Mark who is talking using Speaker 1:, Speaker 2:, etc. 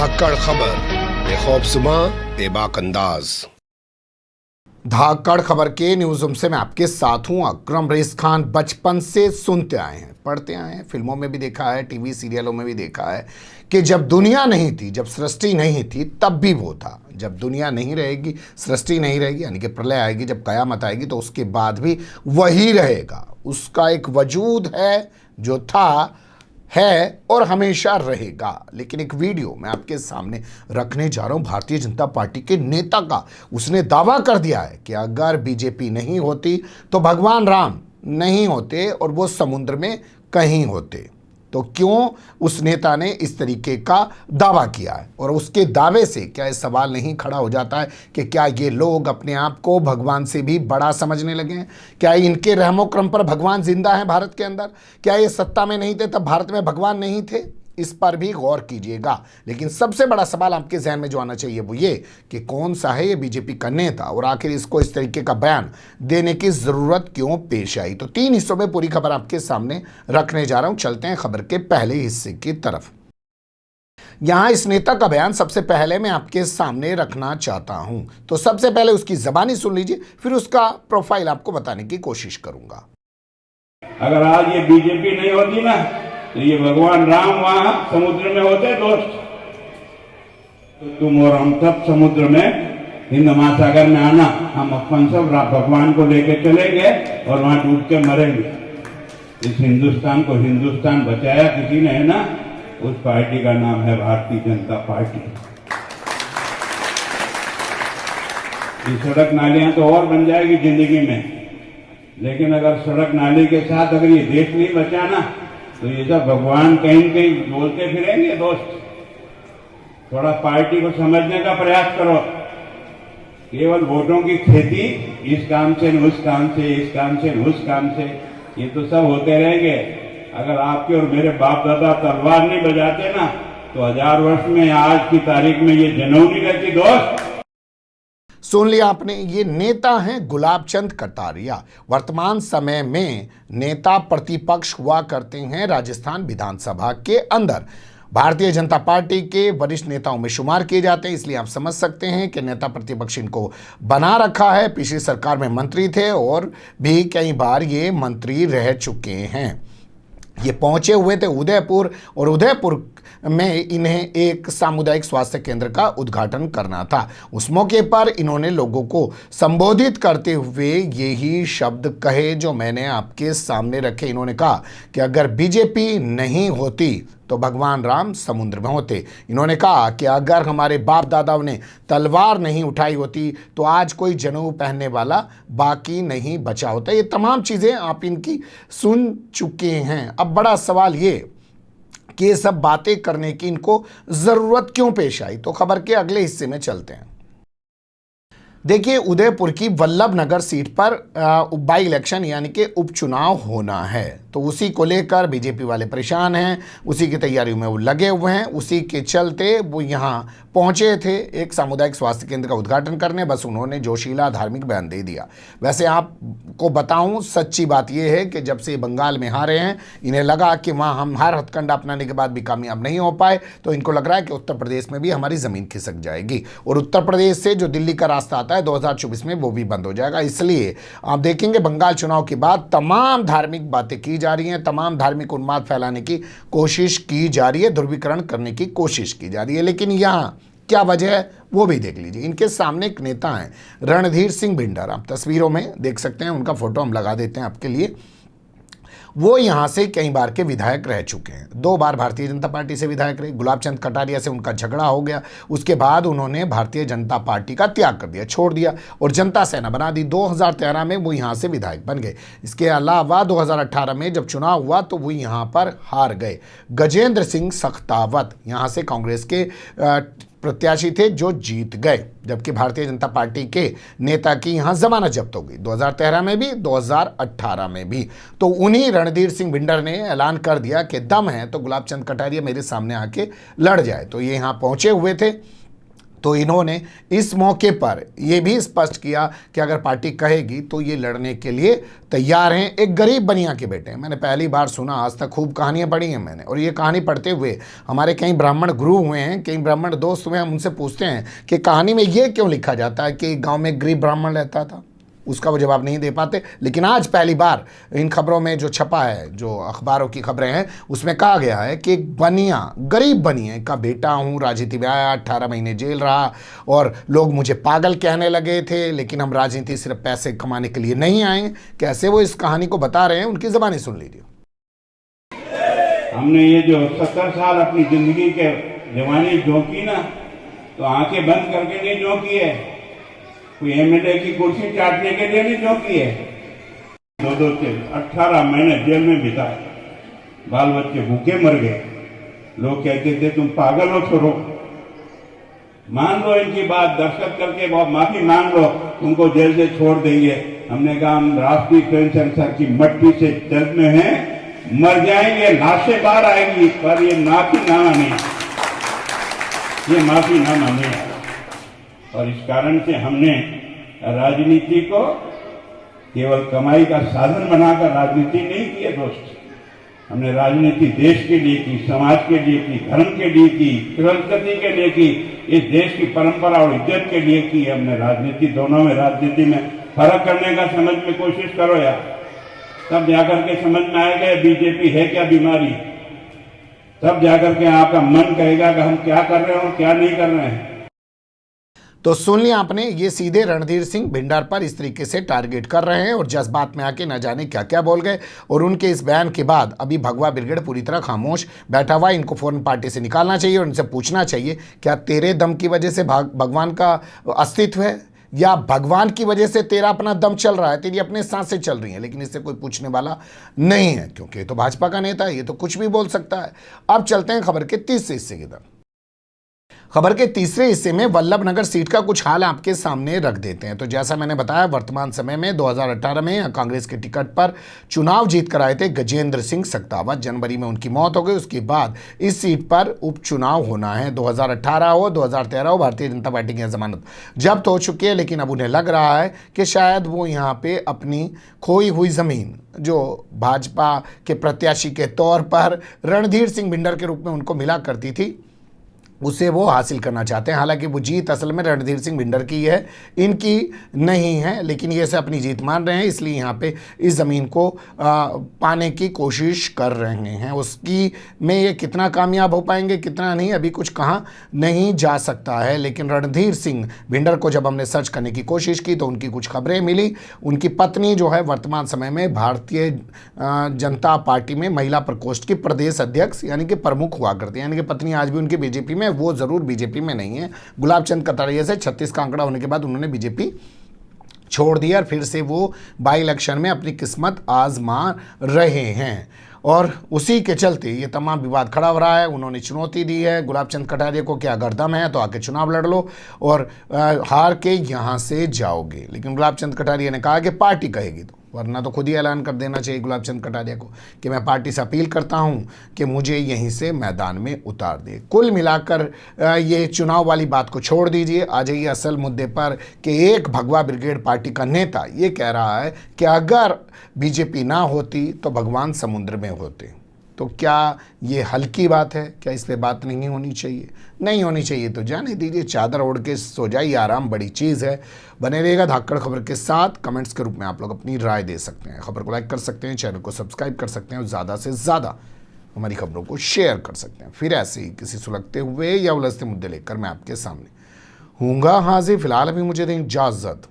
Speaker 1: धाकड़ खबर, बेखौफजुमा बेबाक अंदाज। धाकड़ खबर के न्यूज रूम से मैं आपके साथ हूं अकरम रेस खान। बचपन से सुनते आए हैं, पढ़ते आए हैं, फिल्मों में भी देखा है, टीवी सीरियलों में भी देखा है कि जब दुनिया नहीं थी, जब सृष्टि नहीं थी, तब भी वो था। जब दुनिया नहीं रहेगी, सृष्टि नहीं रहेगी, यानी कि प्रलय आएगी, जब कयामत आएगी, तो उसके बाद भी वही रहेगा। उसका एक वजूद है जो था, है और हमेशा रहेगा। लेकिन एक वीडियो मैं आपके सामने रखने जा रहा हूं भारतीय जनता पार्टी के नेता का। उसने दावा कर दिया है कि अगर बीजेपी नहीं होती तो भगवान राम नहीं होते और वो समुद्र में कहीं होते। तो क्यों उस नेता ने इस तरीके का दावा किया है, और उसके दावे से क्या ये सवाल नहीं खड़ा हो जाता है कि क्या ये लोग अपने आप को भगवान से भी बड़ा समझने लगे हैं? क्या इनके रहमो क्रम पर भगवान जिंदा है भारत के अंदर? क्या ये सत्ता में नहीं थे तब भारत में भगवान नहीं थे? इस पर भी गौर कीजिएगा। लेकिन सबसे बड़ा सवाल आपके जहन में जो आना चाहिए वो ये कि कौन सा है ये बीजेपी का नेता, और आखिर इसको इस तरीके का बयान देने की जरूरत क्यों पेश आई। तो 3 हिस्सों में पूरी खबर आपके सामने रखने जा रहा हूं। चलते हैं खबर के पहले हिस्से की तरफ। यहां इस नेता का बयान सबसे पहले मैं आपके सामने रखना चाहता हूं, तो सबसे पहले उसकी जबानी सुन लीजिए, फिर उसका प्रोफाइल आपको बताने की कोशिश करूंगा।
Speaker 2: अगर आज ये बीजेपी नहीं होती ना, तो ये भगवान राम वहां समुद्र में होते दोस्त, तो तुम और हम सब समुद्र में हिंद महासागर में आना, हम अपन सब भगवान को लेके चलेंगे और वहां डूब के मरेंगे। इस हिंदुस्तान को हिंदुस्तान बचाया किसी ने, है ना, उस पार्टी का नाम है भारतीय जनता पार्टी। ये सड़क नालियां तो और बन जाएगी जिंदगी में, लेकिन अगर सड़क नाली के साथ अगर ये देश नहीं बचा ना, तो ये सब भगवान कहीं कहीं बोलते फिरेंगे दोस्त। थोड़ा पार्टी को समझने का प्रयास करो। केवल वोटों की खेती, इस काम से न उस काम से, इस काम से न उस काम से, ये तो सब होते रहेंगे। अगर आपके और मेरे बाप दादा तलवार नहीं बजाते ना, तो 1000 वर्ष में आज की तारीख में ये जनेऊ नहीं रहती दोस्त।
Speaker 1: सुन लिया आपने, ये नेता हैं गुलाब चंद कटारिया। वर्तमान समय में नेता प्रतिपक्ष हुआ करते हैं राजस्थान विधानसभा के अंदर। भारतीय जनता पार्टी के वरिष्ठ नेताओं में शुमार किए जाते हैं, इसलिए आप समझ सकते हैं कि नेता प्रतिपक्ष इनको बना रखा है। पिछली सरकार में मंत्री थे और भी कई बार ये मंत्री रह चुके हैं। ये पहुंचे हुए थे उदयपुर, और उदयपुर में इन्हें एक सामुदायिक स्वास्थ्य केंद्र का उद्घाटन करना था। उस मौके पर इन्होंने लोगों को संबोधित करते हुए यही शब्द कहे जो मैंने आपके सामने रखे। इन्होंने कहा कि अगर बीजेपी नहीं होती तो भगवान राम समुद्र में होते। इन्होंने कहा कि अगर हमारे बाप दादाओं ने तलवार नहीं उठाई होती तो आज कोई जनेऊ पहनने वाला बाकी नहीं बचा होता। ये तमाम चीज़ें आप इनकी सुन चुके हैं। अब बड़ा सवाल ये कि ये सब बातें करने की इनको ज़रूरत क्यों पेश आई। तो खबर के अगले हिस्से में चलते हैं। देखिए, उदयपुर की वल्लभ नगर सीट पर बाई इलेक्शन यानी कि उपचुनाव होना है, तो उसी को लेकर बीजेपी वाले परेशान हैं, उसी की तैयारियों में वो लगे हुए हैं। उसी के चलते वो यहाँ पहुँचे थे एक सामुदायिक स्वास्थ्य केंद्र का उद्घाटन करने। बस उन्होंने जोशीला धार्मिक बयान दे दिया। वैसे आपको बताऊं, सच्ची बात यह है कि जब से बंगाल में हारे हैं, इन्हें लगा कि वहाँ हम हर हथकंडा अपनाने के बाद भी कामयाब नहीं हो पाए, तो इनको लग रहा है कि उत्तर प्रदेश में भी हमारी ज़मीन खिसक जाएगी, और उत्तर प्रदेश से जो दिल्ली का रास्ता आता है 2024 में वो भी बंद हो जाएगा। इसलिए आप देखेंगे बंगाल चुनाव के बाद तमाम धार्मिक बातें की जा रही हैं, तमाम धार्मिक उन्माद फैलाने की कोशिश की जा रही है, ध्रुवीकरण करने की कोशिश की जा रही है। लेकिन यहाँ क्या वजह है वो भी देख लीजिए। इनके सामने एक नेता हैं रणधीर सिंह बिंडर, आप तस्वीरों में देख सकते हैं, उनका फोटो हम लगा देते हैं आपके लिए। वो यहाँ से कई बार के विधायक रह चुके हैं। 2 बार भारतीय जनता पार्टी से विधायक रहे। गुलाब चंद कटारिया से उनका झगड़ा हो गया, उसके बाद उन्होंने भारतीय जनता पार्टी का त्याग कर दिया, छोड़ दिया और जनता सेना बना दी। 2013 में वो यहाँ से विधायक बन गए। इसके अलावा 2018 में जब चुनाव हुआ तो वो यहाँ पर हार गए। गजेंद्र सिंह सख्तावत यहाँ से कांग्रेस के प्रत्याशी थे जो जीत गए, जबकि भारतीय जनता पार्टी के नेता की यहां जमानत जब्त हो गई 2013 में भी, 2018 में भी। तो उन्हीं रणधीर सिंह बिंडर ने ऐलान कर दिया कि दम है तो गुलाब चंद कटारिया मेरे सामने आके लड़ जाए। तो ये यहां पहुंचे हुए थे तो इन्होंने इस मौके पर यह भी स्पष्ट किया कि अगर पार्टी कहेगी तो ये लड़ने के लिए तैयार हैं। एक गरीब बनिया के बेटे हैं, मैंने पहली बार सुना, आज तक खूब कहानियां पढ़ी हैं मैंने, और ये कहानी पढ़ते हुए हमारे कई ब्राह्मण गुरु हुए हैं, कई ब्राह्मण दोस्त हुए हैं, हम उनसे पूछते हैं कि कहानी में ये क्यों लिखा जाता है कि गाँव में गरीब ब्राह्मण रहता था। उसका वो जवाब नहीं दे पाते। लेकिन आज पहली बार इन खबरों में जो छपा है, जो अखबारों की खबरें हैं, उसमें कहा गया है कि एक बनिया, गरीब बनिया का बेटा हूँ, राजनीति में आया, 18 महीने जेल रहा और लोग मुझे पागल कहने लगे थे, लेकिन हम राजनीति सिर्फ पैसे कमाने के लिए नहीं आए। कैसे वो इस कहानी को बता रहे हैं, उनकी ज़बानी सुन लीजिए।
Speaker 2: हमने ये जो 70 साल अपनी जिंदगी के जवानी झोंकी ना, तो आंखें बंद करके नहीं झोंकी है, कोई एमएलए की कुर्सी चाटने के लिए नहीं झोंकी है। 2-2 से 18 महीने जेल में बिताए, बाल बच्चे भूखे मर गए, लोग कहते थे तुम पागल हो, छोड़ो, मान लो इनकी बात, दस्तखत करके माफी मांग लो, तुमको जेल से छोड़ देंगे। हमने कहा हम राष्ट्रीय स्वयं सेवक की मट्टी से जल्द में हैं, मर जाएंगे, लाशें बाहर आएंगी, पर ये माफी ना माने, ये माफी ना माने। और इस कारण से हमने राजनीति को केवल कमाई का साधन बनाकर राजनीति नहीं की है दोस्त, हमने राजनीति देश के लिए की, समाज के लिए की, धर्म के लिए की, संस्कृति के लिए की, इस देश की परंपरा और इज्जत के लिए की। हमने राजनीति, दोनों में, राजनीति में फर्क करने का समझ में कोशिश करो यार, तब जाकर के समझ में आएगा बीजेपी है क्या बीमारी, तब जाकर के आपका मन कहेगा कि हम क्या कर रहे हैं और क्या नहीं कर रहे हैं।
Speaker 1: तो सुन लिया आपने, ये सीधे रणधीर सिंह भिंडर पर इस तरीके से टारगेट कर रहे हैं और जज्बात में आके न जाने क्या क्या बोल गए। और उनके इस बयान के बाद अभी भगवा ब्रिगेड पूरी तरह खामोश बैठा हुआ है। इनको फौरन पार्टी से निकालना चाहिए और उनसे पूछना चाहिए, क्या तेरे दम की वजह से भगवान का अस्तित्व है, या भगवान की वजह से तेरा अपना दम चल रहा है, तेरी अपने सांसें चल रही हैं। लेकिन इससे कोई पूछने वाला नहीं है, क्योंकि ये तो भाजपा का नेता है, ये तो कुछ भी बोल सकता है। अब चलते हैं खबर के तीसरे हिस्से की तरफ। खबर के तीसरे हिस्से में वल्लभनगर सीट का कुछ हाल आपके सामने रख देते हैं। तो जैसा मैंने बताया, वर्तमान समय में 2018 में कांग्रेस के टिकट पर चुनाव जीत कर आए थे गजेंद्र सिंह सक्तावत। जनवरी में उनकी मौत हो गई। उसके बाद इस सीट पर उपचुनाव होना है। 2018 हो, 2013 हो, भारतीय जनता पार्टी की जमानत जब्त हो चुकी है। लेकिन अब उन्हें लग रहा है कि शायद वो यहाँ पे अपनी खोई हुई ज़मीन, जो भाजपा के प्रत्याशी के तौर पर रणधीर सिंह भिंडर के रूप में उनको मिला करती थी, उसे वो हासिल करना चाहते हैं। हालांकि वो जीत असल में रणधीर सिंह भिंडर की है, इनकी नहीं है, लेकिन ये से अपनी जीत मान रहे हैं, इसलिए यहाँ पे इस ज़मीन को पाने की कोशिश कर रहे हैं। उसकी में ये कितना कामयाब हो पाएंगे, कितना नहीं, अभी कुछ कहा नहीं जा सकता है। लेकिन रणधीर सिंह भिंडर को जब हमने सर्च करने की कोशिश की तो उनकी कुछ खबरें मिली। उनकी पत्नी जो है वर्तमान समय में भारतीय जनता पार्टी में महिला प्रकोष्ठ की प्रदेश अध्यक्ष यानी कि प्रमुख हुआ करती है। यानी कि पत्नी आज भी उनकी बीजेपी में, वो जरूर बीजेपी में नहीं है। गुलाब चंद कटारिया से 36 का आंकड़ा होने के बाद उन्होंने बीजेपी छोड़ दिया और फिर से वो बाई इलेक्शन में अपनी किस्मत आजमा रहे हैं। और उसी के चलते ये तमाम विवाद खड़ा हो रहा है। उन्होंने चुनौती दी है गुलाब चंद कटारिया को कि अगर दम है तो आके चुनाव लड़ लो और हार के यहाँ से जाओगे। लेकिन गुलाब चंद कटारिया ने कहा कि पार्टी कहेगी तो, वरना तो खुद ही ऐलान कर देना चाहिए गुलाब चंद कटारिया को कि मैं पार्टी से अपील करता हूं कि मुझे यहीं से मैदान में उतार दे। कुल मिलाकर ये चुनाव वाली बात को छोड़ दीजिए, आ जाइए असल मुद्दे पर कि एक भगवा ब्रिगेड पार्टी का नेता ये कह रहा है कि अगर बीजेपी ना होती तो भगवान समुद्र में होते। तो क्या ये हल्की बात है? क्या इस पे बात नहीं होनी चाहिए? नहीं होनी चाहिए तो जाने दीजिए, चादर ओढ़ के सो जाइए, आराम बड़ी चीज़ है। बने रहिएगा धाकड़ खबर के साथ। कमेंट्स के रूप में आप लोग अपनी राय दे सकते हैं, खबर को लाइक कर सकते हैं, चैनल को सब्सक्राइब कर सकते हैं और ज़्यादा से ज़्यादा हमारी खबरों को शेयर कर सकते हैं। फिर ऐसे ही किसी सुलगते हुए या उलझते मुद्दे लेकर मैं आपके सामने हूँगा हाजिर। फिलहाल अभी मुझे दें इजाज़त।